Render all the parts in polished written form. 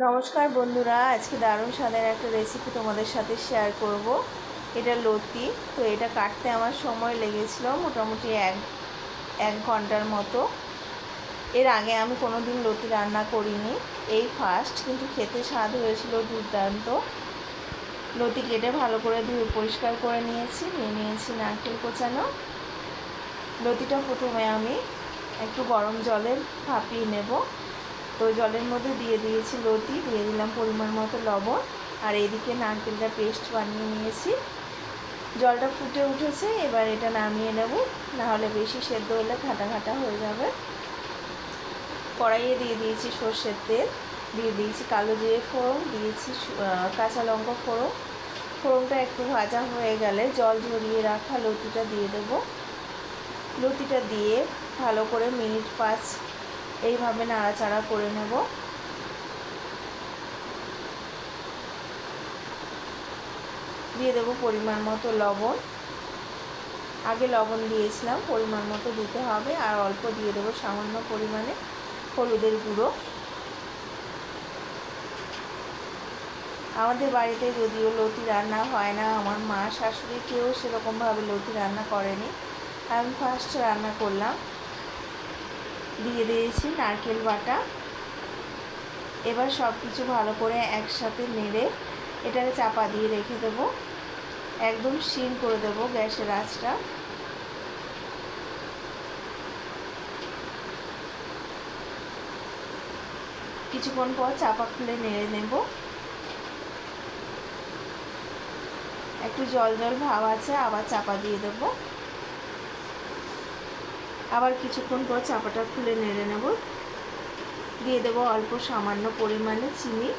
নমস্কার বন্ধুরা, আজকে দারুণ স্বাদের একটা রেসিপি তোমাদের সাথে শেয়ার করব। এটা লতি। তো এটা কাটতে আমার সময় লেগেছিল মোটামুটি এক ঘন্টার মতো। এর আগে আমি কোনো দিন লতি রান্না করিনি, এই ফার্স্ট, কিন্তু খেতে স্বাদ হয়েছিল দুর্দান্ত। লতি কেটে ভালো করে ধুয়ে পরিষ্কার করে নিয়েছি নারকেল কোচানো। লতিটা প্রথমে আমি একটু গরম জলে ভাপিয়ে নেব। তো জলের মধ্যে দিয়ে দিয়েছি লতি, দিয়ে দিলাম পরিমাণ মতো লবণ, আর এদিকে নারকেলটা পেস্ট বানিয়ে নিয়েছি। জলটা ফুটে উঠেছে, এবার এটা নামিয়ে নেব, নাহলে বেশি সেদ্ধ হলে ঘাটা ঘাটা হয়ে যাবে। কড়াইয়ে দিয়ে দিয়েছি সর্ষের তেল, দিয়ে দিয়েছি কালো জিরে ফোড়ন, দিয়েছি কাঁচা লঙ্কা ফোড়ন। ফোড়নটা একটু ভাজা হয়ে গেলে জল ঝরিয়ে রাখা লতিটা দিয়ে দেব। লতিটা দিয়ে ভালো করে মিনিট 5 এইভাবে নাড়াচাড়া করে নেব। দিয়ে দেবো পরিমাণ মতো লবণ। আগে লবণ দিয়েছিলাম, পরিমাণ মতো দিতে হবে। আর অল্প দিয়ে দেবো সামান্য পরিমাণে হলুদের গুঁড়ো। আমাদের বাড়িতে যদিও লতি রান্না হয় না, আমার মা শাশুড়ি কেউ সেরকমভাবে লতি রান্না করেনি, আমি ফার্স্ট রান্না করলাম। দিয়ে দিয়েছি নারকেল বাটা। এবার সব কিছু ভালো করে একসাথে নেড়ে এটাকে চাপা দিয়ে রেখে দেবো। একদম সিম করে দেবো গ্যাসের আঁচটা। কিছুক্ষণ পর চাপা খুলে নেড়ে নেব। একটু জল জল ভাব আছে, আবার চাপা দিয়ে দেব। আবার কিছুক্ষণ পর চাপাটা খুলে নেড়ে নেব। দিয়ে দেব অল্প সামান্য পরিমাণে চিনি।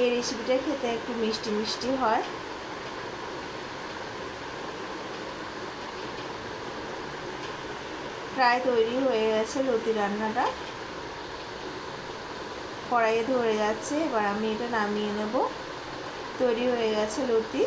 এই রেসিপিটা খেতে একটু মিষ্টি মিষ্টি হয়। প্রায় তৈরি হয়ে গেছে লতি রান্নাটা, কড়াইয়ে ধরে যাচ্ছে। এবার আমি এটা নামিয়ে নেব। তৈরি হয়ে গেছে লতি।